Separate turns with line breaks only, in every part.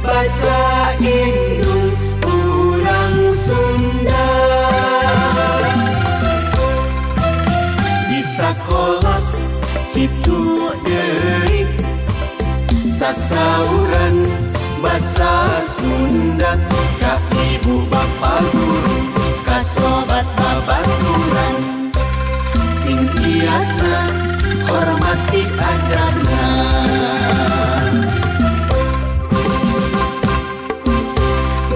Basa indung urang Sunda. Di sakola kitu deui sasauran basa Sunda. Ka ibu bapa guru, ka sobat babaturan, sing kiatna hormati ajarna.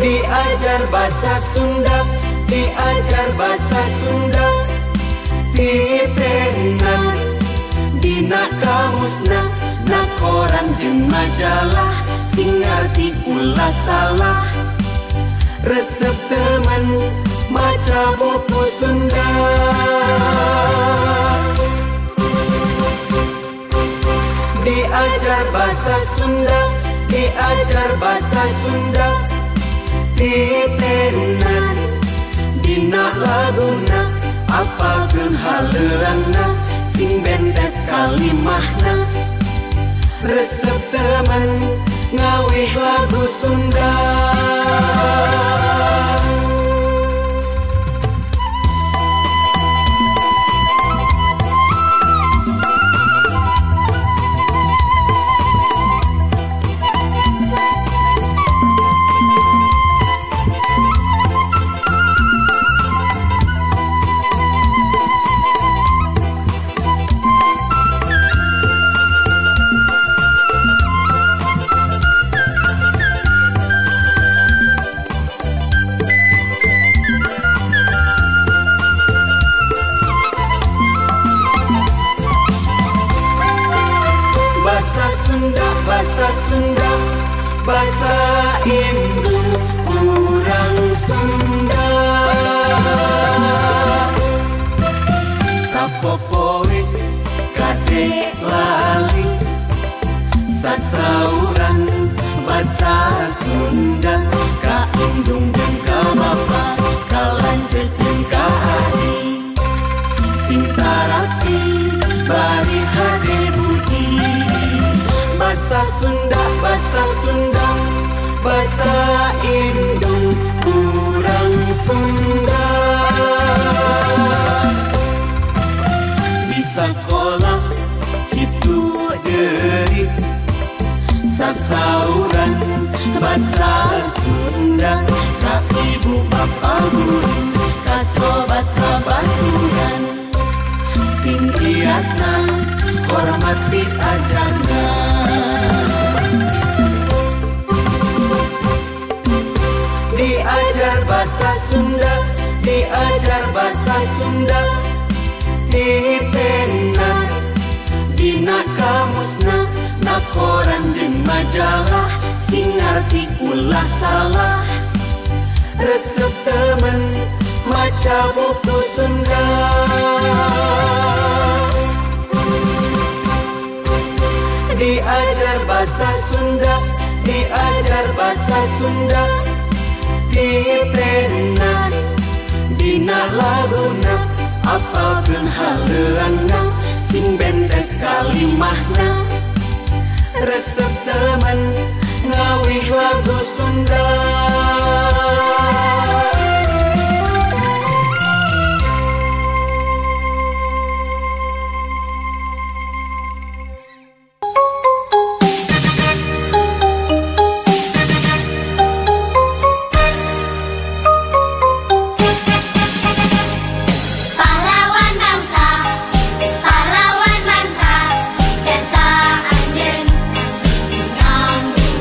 Diajar bahasa Sunda, diajar bahasa Sunda, ditenan dina kamusna, na koran jeung majalah, sing ngarti ulah salah. Resep temen maca buku Sunda. Diajar bahasa Sunda, diajar bahasa Sunda, ditenan dina laguna, apalkeun haleurangna, sing bentes kalimahna. Resep temen ngawih lagu Sunda. Bahasa Sunda, bahasa indung urang Sunda. Sapopoe kade lali, sasauran bahasa Sunda. Ka indung jeung ka bapa, ka lanceuk jeung ka adi, sing taraki bari hade budi. Bahasa Sunda, bahasa Sunda, bahasa indung urang Sunda. Di sakola kitu deui sasauran bahasa Sunda. Ka ibu bapa guru, ka sobat babaturan, sing giatna hormati ajarna. Diajar bahasa Sunda, diajar bahasa Sunda, ditenan dina kamusna, na koran jeung majalah, sing ngarti ulah salah. Resep temen maca buku Sunda. Diajar bahasa Sunda, diajar bahasa Sunda, ditenan dina laguna, apalkeun haleurangna, sing bentes kalimahna. Resep temen ngawih lagu Sunda.
Pahlawan bangsa, desa Anjeun, nganggu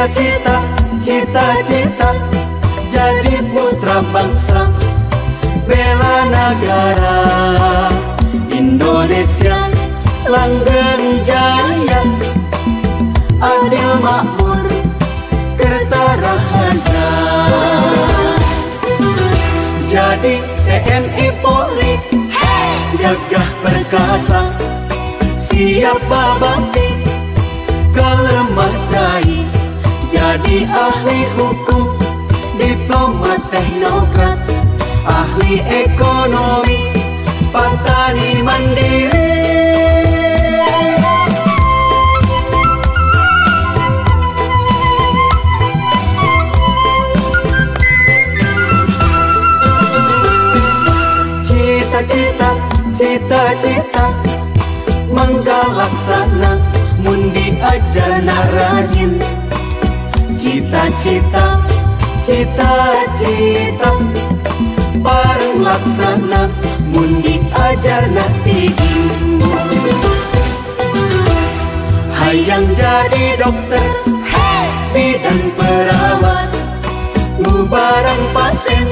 Cita-cita, cita-cita jadi putra bangsa, bela negara Indonesia langgeng jaya, adil makmur kerta rahaja. Jadi TNI Polri gagah perkasa, siap babakti kelemah jai. Jadi ahli hukum, diplomat teknokrat, ahli ekonomi, petani mandiri. Cita-cita, cita-cita menggalaksana, mundi ajarna rajin. Cita-cita, cita-cita bareng laksana, mundi ajarna tinggi. Hayang jadi dokter, bidan perawat, ngubarang pasien,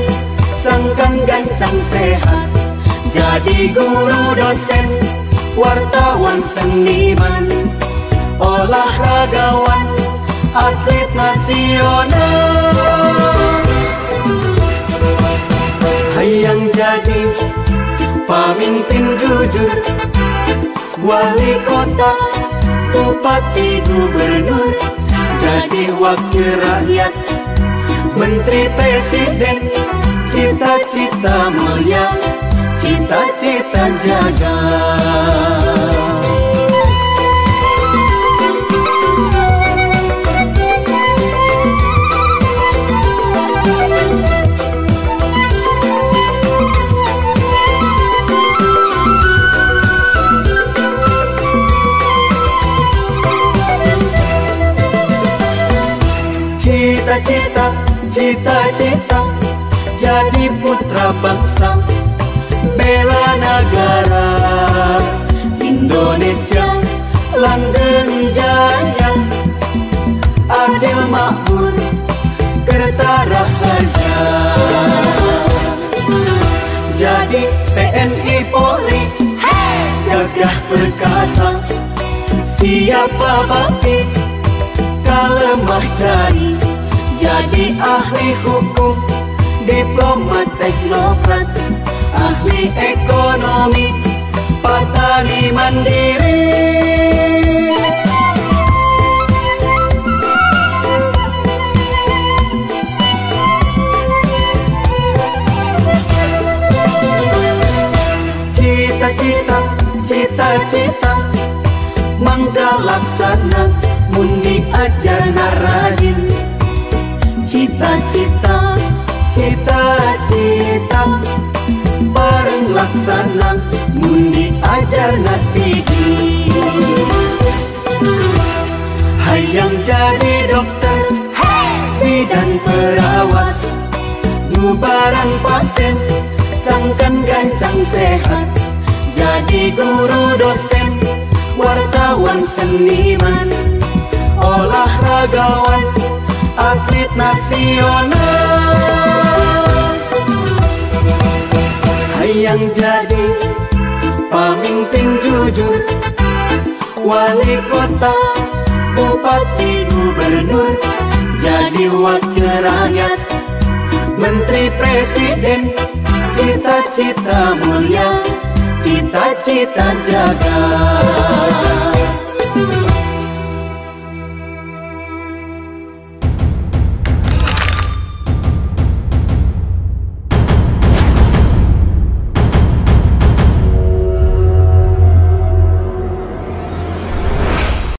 sangkan gancang sehat. Jadi guru dosen, wartawan seniman, olahragawan, atlet nasional. Hayang jadi pemimpin jujur, wali kota, bupati, gubernur, jadi wakil rakyat, menteri presiden. Cita-cita mulia, cita-cita jaga. Cita-cita, cita-cita jadi putra bangsa, bela negara Indonesia langgeng jaya, adil makmur kerta rahaja. Jadi TNI Polri gagah perkasa, siap babakti kalemah jai. Jadi ahli hukum, diplomat teknokrat, ahli ekonomi, petani mandiri. Cita-cita, cita-cita menggalaksana, mundi ajarna rajin. Cita-cita, cita-cita bareng laksana, mundi ajarna tinggi. Hayang jadi dokter, bidan perawat, ngubarang pasien, sangkan gancang sehat. Jadi guru dosen, wartawan seniman, olahragawan, atlet nasional. Hayang jadi pemimpin jujur, wali kota, bupati, gubernur, jadi wakil rakyat, menteri presiden. Cita-cita mulia, cita-cita jaga.